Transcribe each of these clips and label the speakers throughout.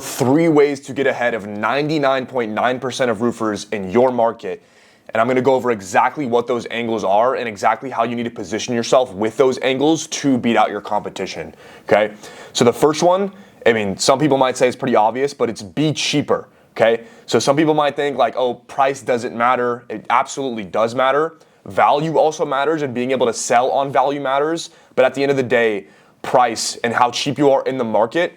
Speaker 1: 3 ways to get ahead of 99.9% of roofers in your market. And I'm gonna go over exactly what those angles are and exactly how you need to position yourself with those angles to beat out your competition, okay? So the first one, I mean, some people might say it's pretty obvious, but it's be cheaper, okay? So some people might think like, oh, price doesn't matter. It absolutely does matter. Value also matters, and being able to sell on value matters. But at the end of the day, price and how cheap you are in the market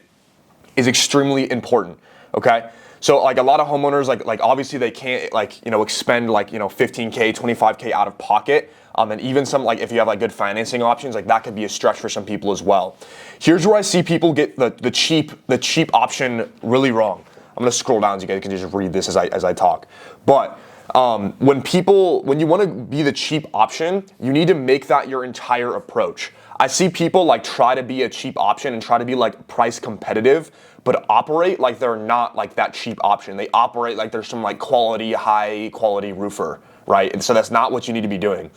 Speaker 1: is extremely important, okay? So like a lot of homeowners, like obviously they can't expend 15K, 25K out of pocket. And even some, like if you have like good financing options, like that could be a stretch for some people as well. Here's where I see people get the cheap option really wrong. I'm gonna scroll down so you guys can just read this as I talk. But when you want to be the cheap option, you need to make that your entire approach. I see people like try to be a cheap option and try to be like price competitive, but operate like they're not like that cheap option. They operate like they're some like high quality roofer, right? And so that's not what you need to be doing.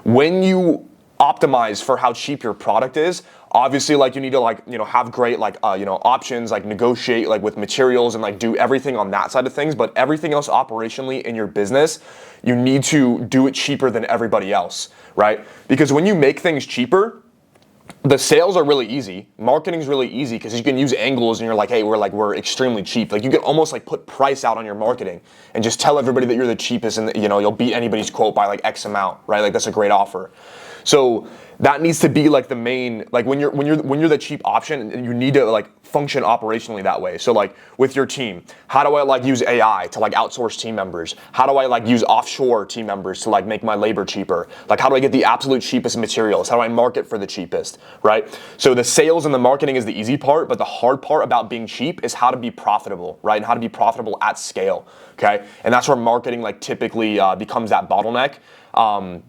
Speaker 1: When you optimize for how cheap your product is, obviously like you need to have great options, like negotiate like with materials and like do everything on that side of things. But everything else operationally in your business, you need to do it cheaper than everybody else, right? Because when you make things cheaper, the sales are really easy. Marketing is really easy because you can use angles and you're like, hey, we're extremely cheap. Like you can almost like put price out on your marketing and just tell everybody that you're the cheapest and you'll beat anybody's quote by like X amount, right? Like that's a great offer. So that needs to be like the main, like when you're the cheap option, and you need to like function operationally that way. So like with your team, how do I like use AI to like outsource team members? How do I like use offshore team members to like make my labor cheaper? Like how do I get the absolute cheapest materials? How do I market for the cheapest, right? So the sales and the marketing is the easy part, but the hard part about being cheap is how to be profitable, right? And how to be profitable at scale, okay? And that's where marketing like typically becomes that bottleneck.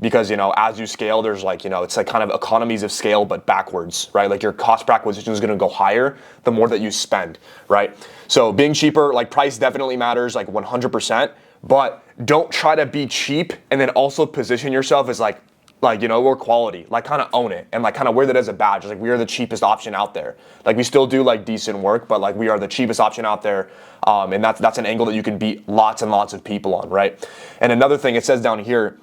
Speaker 1: Because as you scale, there's it's like kind of economies of scale but backwards, right? Like your cost per acquisition is going to go higher the more that you spend, right? So being cheaper, like price definitely matters, like 100%, but don't try to be cheap and then also position yourself as we're quality, like kind of own it and like kind of wear that as a badge. Like we are the cheapest option out there. Like we still do like decent work, but like we are the cheapest option out there. And that's an angle that you can beat lots and lots of people on, right? And another thing it says down here,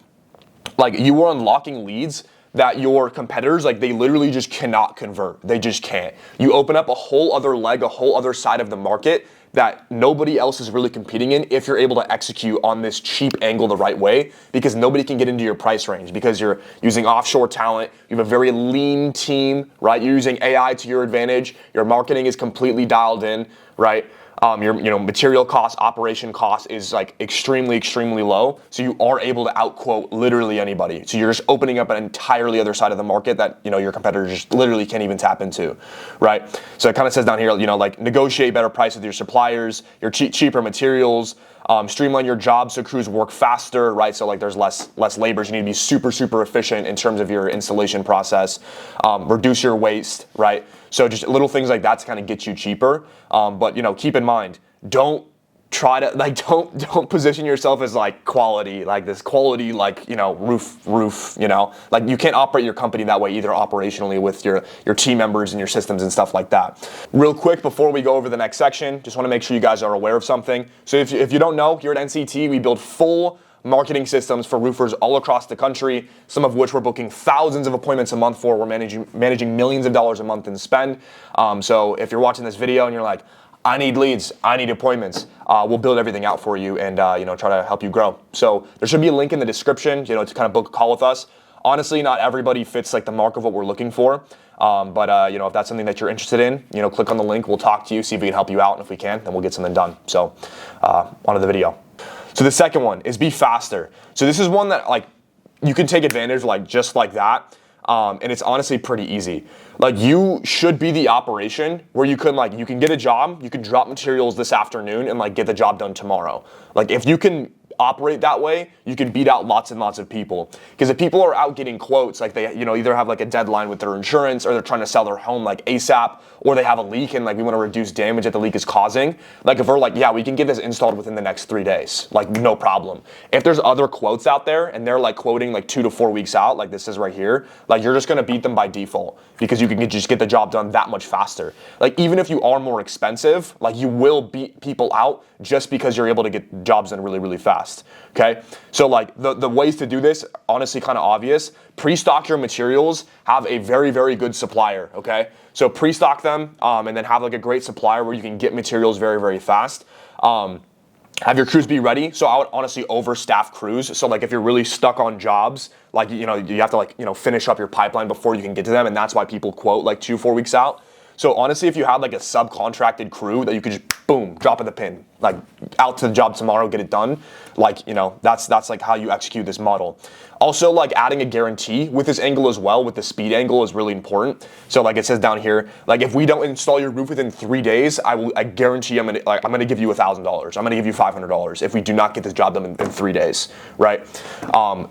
Speaker 1: like you are unlocking leads that your competitors, like they literally just cannot convert. They just can't. You open up a whole other leg, a whole other side of the market that nobody else is really competing in if you're able to execute on this cheap angle the right way, because nobody can get into your price range because you're using offshore talent. You have a very lean team, right? You're using AI to your advantage. Your marketing is completely dialed in, right? Your material cost, operation cost is like extremely low. So you are able to outquote literally anybody. So you're just opening up an entirely other side of the market that, your competitors just literally can't even tap into, right? So it kind of says down here, like negotiate better price with your suppliers, your cheaper materials, streamline your jobs so crews work faster, right? So like there's less labor. So you need to be super efficient in terms of your installation process, reduce your waste, right? So just little things like that to kind of get you cheaper. But keep in mind, don't try to don't position yourself as like quality, like this quality, roof, like you can't operate your company that way either operationally with your team members and your systems and stuff like that. Real quick, before we go over the next section, just want to make sure you guys are aware of something. So if you don't know, here at NCT, we build full marketing systems for roofers all across the country, some of which we're booking thousands of appointments a month for. We're managing millions of dollars a month in spend. So if you're watching this video and you're like, I need leads, I need appointments, we'll build everything out for you and try to help you grow. So there should be a link in the description, to kind of book a call with us. Honestly, not everybody fits like the mark of what we're looking for. But if that's something that you're interested in, click on the link, we'll talk to you, see if we can help you out. And if we can, then we'll get something done. So onto the video. So the second one is be faster. So this is one that like you can take advantage like just like that. And it's honestly pretty easy. Like you should be the operation where you can get a job, you can drop materials this afternoon and like get the job done tomorrow. Like if you can operate that way, you can beat out lots and lots of people. Because if people are out getting quotes, like they, either have like a deadline with their insurance, or they're trying to sell their home like ASAP, or they have a leak and like we want to reduce damage that the leak is causing. Like if we're like, yeah, we can get this installed within the next 3 days, like no problem. If there's other quotes out there and they're like quoting like 2 to 4 weeks out, like this is right here, like you're just gonna beat them by default because you can just get the job done that much faster. Like even if you are more expensive, like you will beat people out just because you're able to get jobs done really, really fast. Okay, so like the ways to do this, honestly, kind of obvious. Pre-stock your materials, have a very, very good supplier. Okay, so pre-stock them, and then have like a great supplier where you can get materials very, very fast. Have your crews be ready. So I would honestly overstaff crews. So like if you're really stuck on jobs, like you have to finish up your pipeline before you can get to them, and that's why people quote like 2-4 weeks out. So honestly, if you had like a subcontracted crew that you could just boom, drop in the pin, like out to the job tomorrow, get it done, like that's like how you execute this model. Also, like adding a guarantee with this angle as well, with the speed angle, is really important. So like it says down here, like if we don't install your roof within 3 days, I guarantee I'm gonna give you $1,000. I'm gonna give you $500 if we do not get this job done in 3 days, right?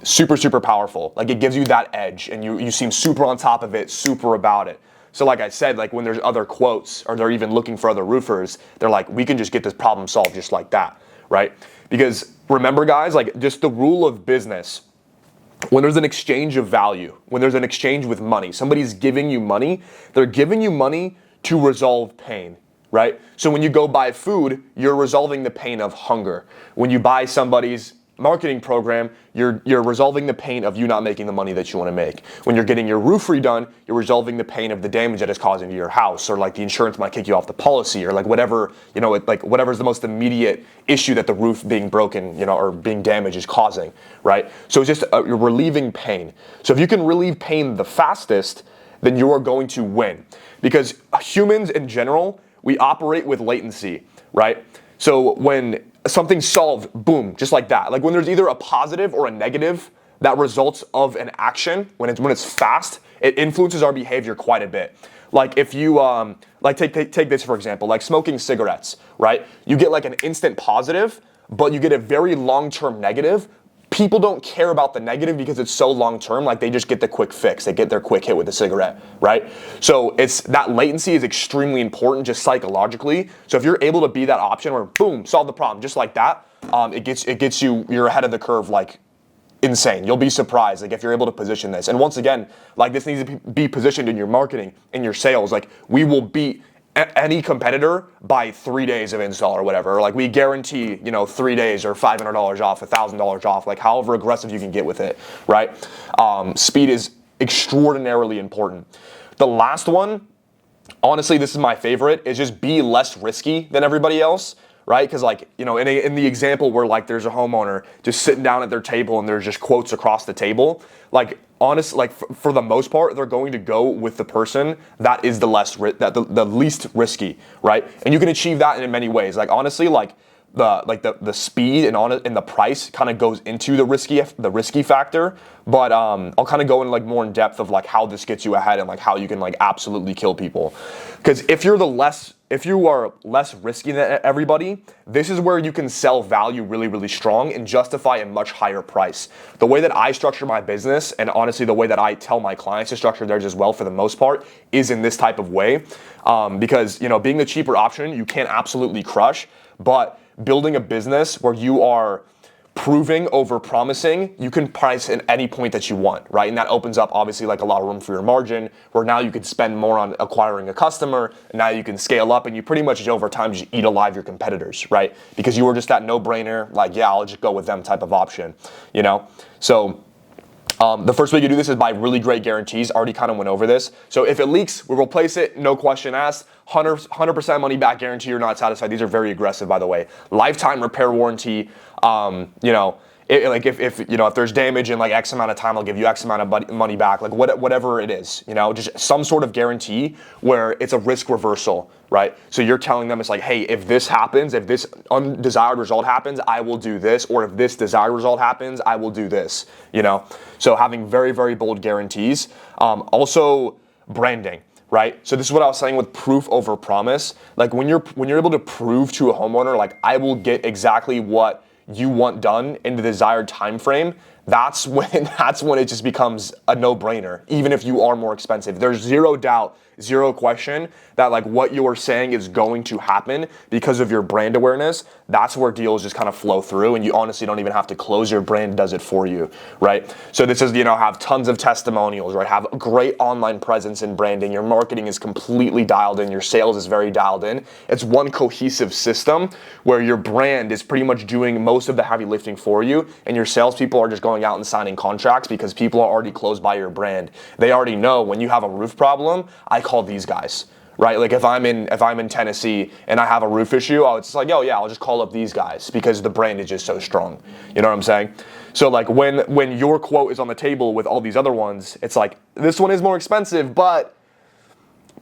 Speaker 1: Super, super powerful. Like it gives you that edge, and you seem super on top of it, super about it. So like I said, like when there's other quotes or they're even looking for other roofers, they're like, we can just get this problem solved just like that, right? Because remember guys, like just the rule of business, when there's an exchange of value, when there's an exchange with money, somebody's giving you money, they're giving you money to resolve pain, right? So when you go buy food, you're resolving the pain of hunger. When you buy somebody's marketing program, you're resolving the pain of you not making the money that you want to make. When you're getting your roof redone, you're resolving the pain of the damage that it's causing to your house, or like the insurance might kick you off the policy, or like whatever, whatever's the most immediate issue that the roof being broken, or being damaged is causing, right? So it's just you're relieving pain. So if you can relieve pain the fastest, then you are going to win. Because humans in general, we operate with latency, right? So when something's solved, boom, just like that. Like when there's either a positive or a negative that results of an action, when it's fast, it influences our behavior quite a bit. Like if you like take this for example, like smoking cigarettes, right? You get like an instant positive, but you get a very long-term negative. People don't care about the negative because it's so long-term, like they just get the quick fix. They get their quick hit with the cigarette, right? So it's that latency is extremely important just psychologically. So if you're able to be that option where boom, solve the problem just like that, it gets you're ahead of the curve like insane. You'll be surprised like if you're able to position this. And once again, like this needs to be positioned in your marketing, in your sales. Like we will beat any competitor by 3 days of install or whatever. Like we guarantee, 3 days or $500 off, $1,000 off, like however aggressive you can get with it, right? Speed is extraordinarily important. The last one, honestly, this is my favorite, is just be less risky than everybody else, right? Because like, in the example where like there's a homeowner just sitting down at their table and there's just quotes across the table, like honestly, like for the most part, they're going to go with the person that is the least risky, right? And you can achieve that in many ways. Like honestly, like the speed and the price kind of goes into the risky factor. But I'll kind of go in like more in depth of like how this gets you ahead and like how you can like absolutely kill people. Because if you are less risky than everybody, this is where you can sell value really, really strong and justify a much higher price. The way that I structure my business, and honestly the way that I tell my clients to structure theirs as well for the most part, is in this type of way. Because being the cheaper option, you can absolutely crush, but building a business where you are proving over promising, you can price at any point that you want, right? And that opens up obviously like a lot of room for your margin, where now you can spend more on acquiring a customer, and now you can scale up, and you pretty much over time just eat alive your competitors, right? Because you were just that no-brainer, like, yeah, I'll just go with them type of option, So the first way you do this is by really great guarantees. Already kind of went over this. So if it leaks, we'll replace it, no question asked. 100% money back guarantee. You're not satisfied. These are very aggressive, by the way. Lifetime repair warranty. If there's damage in like X amount of time, I'll give you X amount of money back. Like whatever it is, just some sort of guarantee where it's a risk reversal, right? So you're telling them it's like, hey, if this happens, if this undesired result happens, I will do this, or if this desired result happens, I will do this. So having very, very bold guarantees. Also branding. Right? So this is what I was saying with proof over promise. Like when you're able to prove to a homeowner, like I will get exactly what you want done in the desired time frame, that's when it just becomes a no-brainer, even if you are more expensive. There's zero doubt, zero question that like what you're saying is going to happen because of your brand awareness. That's where deals just kind of flow through, and you honestly don't even have to close. Your brand does it for you, right? So this is, have tons of testimonials, right? Have a great online presence and branding. Your marketing is completely dialed in. Your sales is very dialed in. It's one cohesive system where your brand is pretty much doing most of the heavy lifting for you, and your salespeople are just going out and signing contracts because people are already closed by your brand. They already know when you have a roof problem, I call these guys, right? Like if I'm in Tennessee and I have a roof issue, it's just like, oh yeah, I'll just call up these guys because the brand is just so strong. You know what I'm saying? So like when your quote is on the table with all these other ones, it's like this one is more expensive, but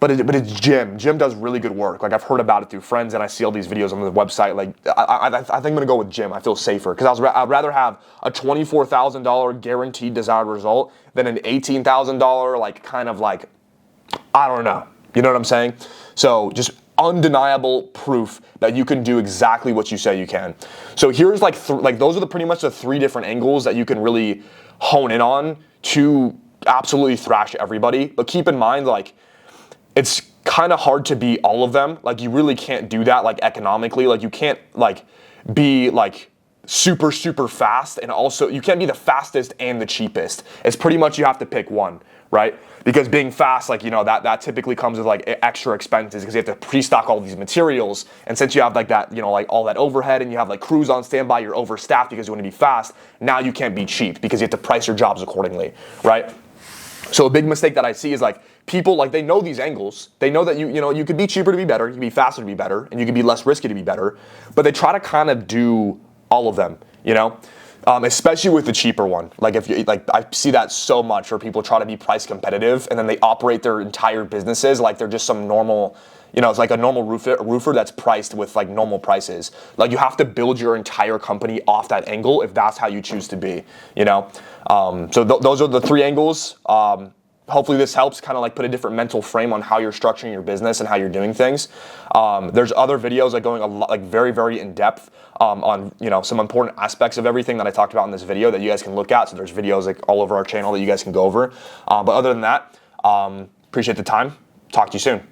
Speaker 1: it's Jim. Jim does really good work. Like I've heard about it through friends, and I see all these videos on the website. Like I think I'm gonna go with Jim. I feel safer because I'd rather have a $24,000 guaranteed desired result than an $18,000 like kind of like, I don't know. You know what I'm saying? So just undeniable proof that you can do exactly what you say you can. So here's like those are pretty much the 3 different angles that you can really hone in on to absolutely thrash everybody. But keep in mind, like, it's kind of hard to beat all of them. Like you really can't do that like economically. Like you can't like be like super fast, and also you can't be the fastest and the cheapest. It's pretty much you have to pick one, right? Because being fast, like, that typically comes with like extra expenses because you have to pre-stock all these materials. And since you have like that, like all that overhead, and you have like crews on standby, you're overstaffed because you want to be fast. Now you can't be cheap because you have to price your jobs accordingly, right? So a big mistake that I see is like people, like, they know these angles. They know that you could be cheaper to be better, you could be faster to be better, and you could be less risky to be better. But they try to kind of do all of them, especially with the cheaper one. Like I see that so much where people try to be price competitive, and then they operate their entire businesses like they're just some normal, it's like a normal roofer that's priced with like normal prices. Like you have to build your entire company off that angle if that's how you choose to be, So those are the 3 angles. Hopefully this helps kind of like put a different mental frame on how you're structuring your business and how you're doing things. There's other videos like going a lot, like very, very in depth on some important aspects of everything that I talked about in this video that you guys can look at. So there's videos like all over our channel that you guys can go over. But other than that, appreciate the time. Talk to you soon.